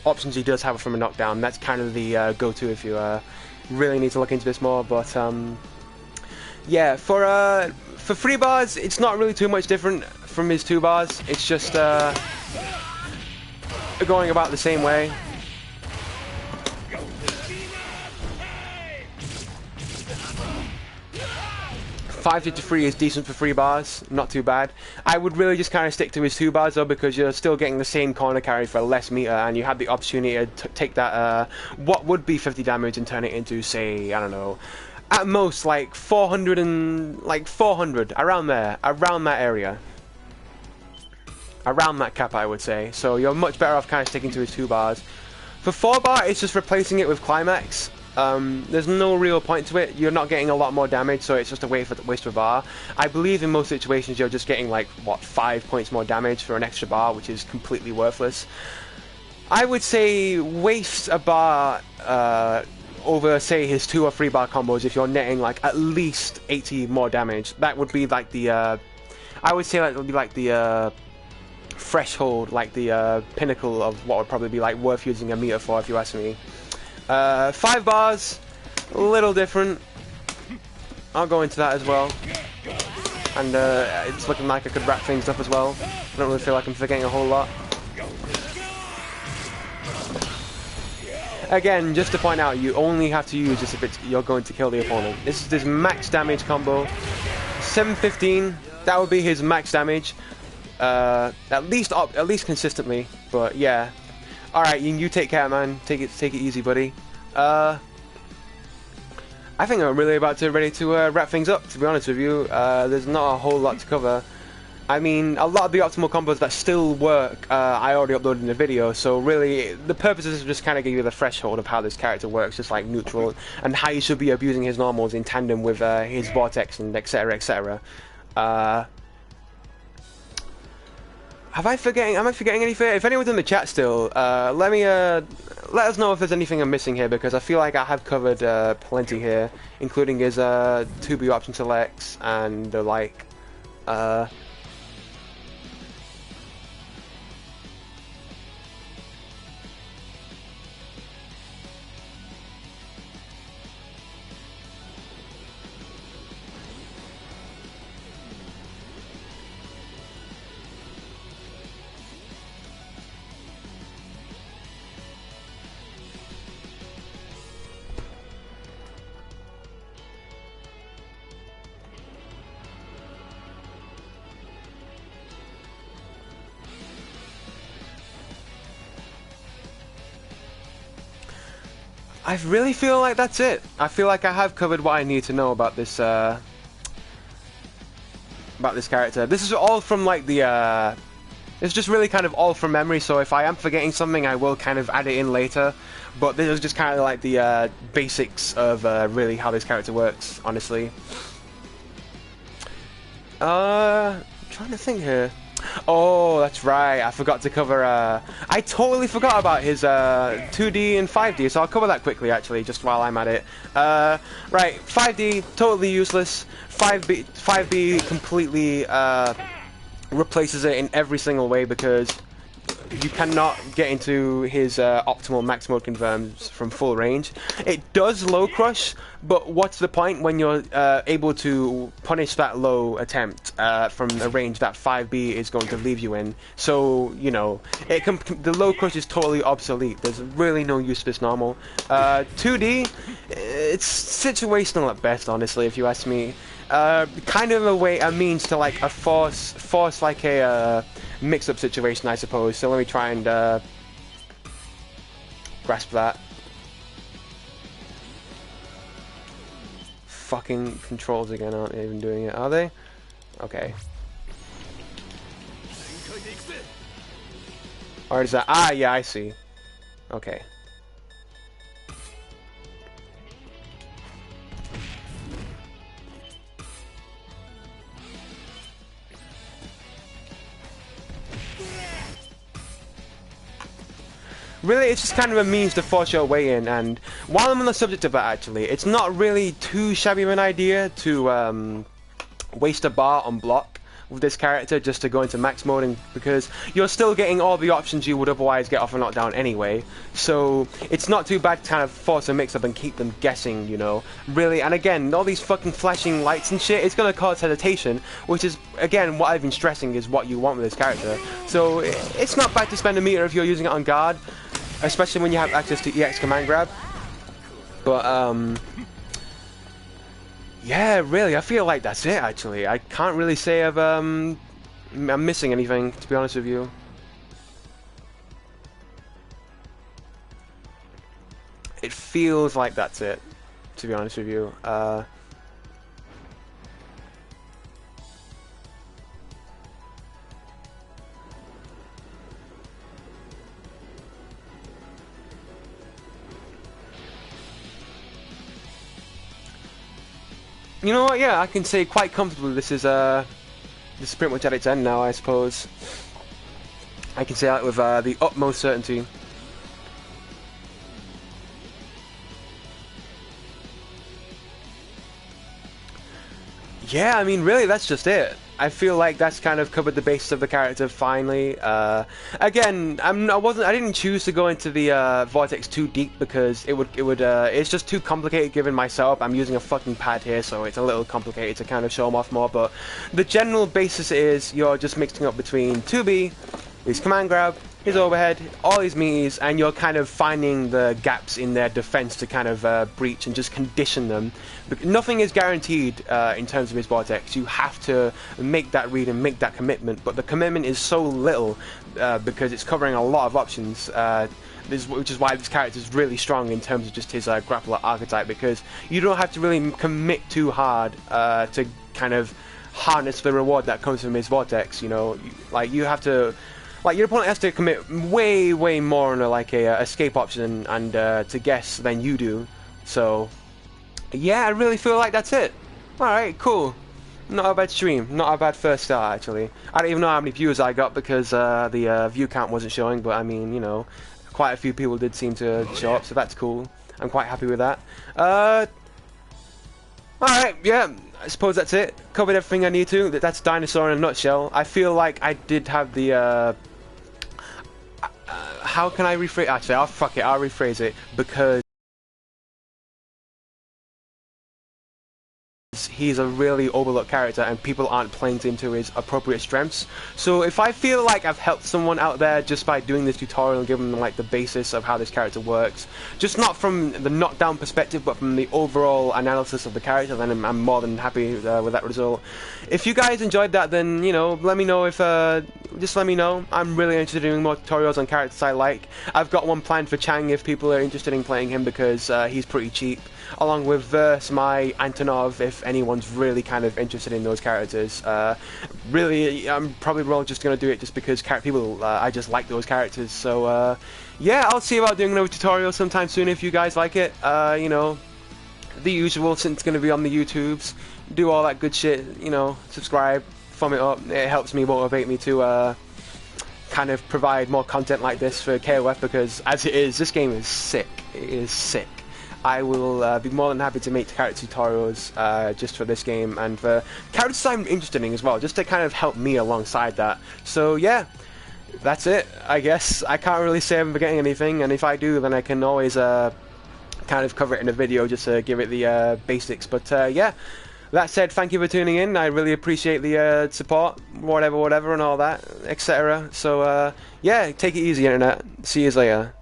options he does have from a knockdown. That's kind of the go-to if you really need to look into this more. But yeah, for 3 bars, it's not really too much different from his 2 bars. It's just going about the same way. 553 is decent for 3 bars, not too bad. I would really just kind of stick to his 2 bars though, because you're still getting the same corner carry for less meter, and you have the opportunity to take that what would be 50 damage and turn it into, say, I don't know, at most like 400 and like 400 around there, around that area, around that cap, I would say. So you're much better off kind of sticking to his 2 bars. For 4 bar, it's just replacing it with climax. There's no real point to it. You're not getting a lot more damage, so it's just a waste of a bar. I believe in most situations you're just getting like, what, 5 points more damage for an extra bar, which is completely worthless. I would say waste a bar over, say, his 2 or 3 bar combos if you're netting like at least 80 more damage. That would be like the, I would say that would be like the threshold, like the pinnacle of what would probably be like worth using a meter for, if you ask me. 5 bars, a little different. I'll go into that as well. And it's looking like I could wrap things up as well. I don't really feel like I'm forgetting a whole lot. Again, just to point out, you only have to use this if you're going to kill the opponent. This is this max damage combo. 715, that would be his max damage. At least consistently, but yeah. Alright, you take care, man. Take it easy, buddy. I think I'm really ready to wrap things up, to be honest with you. There's not a whole lot to cover. I mean, a lot of the optimal combos that still work, I already uploaded in a video, so really, the purpose is to just kind of give you the threshold of how this character works, just like neutral, and how you should be abusing his normals in tandem with his vortex and etc, etc. Am I forgetting anything? If anyone's in the chat still, let us know if there's anything I'm missing here, because I feel like I have covered plenty here, including his 2B option selects and the like. I really feel like that's it. I feel like I have covered what I need to know about this character. This is all from like the it's just really kind of all from memory, so if I am forgetting something I will kind of add it in later, but this is just kind of like the basics of really how this character works, honestly. Trying to think here. Oh, that's right, I forgot to cover, I totally forgot about his 2D and 5D, so I'll cover that quickly actually, just while I'm at it. Right, 5D, totally useless. 5B completely replaces it in every single way, because you cannot get into his optimal max mode confirms from full range. It does low crush, but what's the point when you're able to punish that low attempt from a range that 5B is going to leave you in? So, you know, the low crush is totally obsolete. There's really no use for this normal. 2D, it's situational at best, honestly, if you ask me. Kind of a means to like a force like a mix-up situation, I suppose. So let me try and grasp that. Fucking controls again aren't even doing it, are they? Okay. Or is that? Ah, yeah, I see. Okay. Really, it's just kind of a means to force your way in, and while I'm on the subject of that actually, it's not really too shabby of an idea to waste a bar on block, with this character just to go into max mode, and because you're still getting all the options you would otherwise get off a knockdown anyway. So it's not too bad to kind of force a mix-up and keep them guessing, you know. Really, and again, all these fucking flashing lights and shit, it's going to cause hesitation, which is, again, what I've been stressing is what you want with this character. So it's not bad to spend a meter if you're using it on guard, especially when you have access to EX command grab. But, yeah, really, I feel like that's it, actually. I can't really say I'm missing anything, to be honest with you. It feels like that's it, to be honest with you. You know what? Yeah, I can say quite comfortably this is pretty much at its end now, I suppose. I can say that with the utmost certainty. Yeah, I mean, really, that's just it. I feel like that's kind of covered the basis of the character finally. Again, I didn't choose to go into the vortex too deep because it's just too complicated given my setup. I'm using a fucking pad here, so it's a little complicated to kind of show them off more. But the general basis is you're just mixing up between 2B, his command grab, his overhead, all his meaties, and you're kind of finding the gaps in their defense to kind of breach and just condition them. Nothing is guaranteed in terms of his vortex. You have to make that read and make that commitment, but the commitment is so little because it's covering a lot of options, which is why this character is really strong in terms of just his grappler archetype, because you don't have to really commit too hard to kind of harness the reward that comes from his vortex, you know. Like, you have to... Like, your opponent has to commit way, way more on a escape option and to guess than you do. So, yeah, I really feel like that's it. Alright, cool. Not a bad stream. Not a bad first start, actually. I don't even know how many views I got because the view count wasn't showing, but I mean, you know, quite a few people did seem to show up, so that's cool. I'm quite happy with that. Alright, yeah, I suppose that's it. Covered everything I need to. That's Dinosaur in a nutshell. I feel like I did have the... how can I rephrase? Actually, I'll rephrase it, because he's a really overlooked character and people aren't playing into his appropriate strengths. So if I feel like I've helped someone out there just by doing this tutorial and giving them like the basis of how this character works, just not from the knockdown perspective but from the overall analysis of the character, then I'm more than happy with that result. If you guys enjoyed that, then, you know, let me know. If just let me know. I'm really interested in doing more tutorials on characters I like. I've got one planned for Chang if people are interested in playing him, because he's pretty cheap, along with Verse, my Antonov, if anyone's really kind of interested in those characters. Really, I'm probably just going to do it just because people, I just like those characters. So, yeah, I'll see about doing another tutorial sometime soon if you guys like it. You know, the usual, since it's going to be on the YouTubes. Do all that good shit, you know, subscribe, thumb it up. It helps me motivate me to kind of provide more content like this for KOF, because as it is, this game is sick. It is sick. I will be more than happy to make character tutorials just for this game and for characters I'm interested in as well, just to kind of help me alongside that. So yeah, that's it, I guess. I can't really say I'm forgetting anything, and if I do, then I can always kind of cover it in a video just to give it the basics. But yeah, that said, thank you for tuning in. I really appreciate the support, whatever, and all that, etc. So yeah, take it easy, internet. See you later.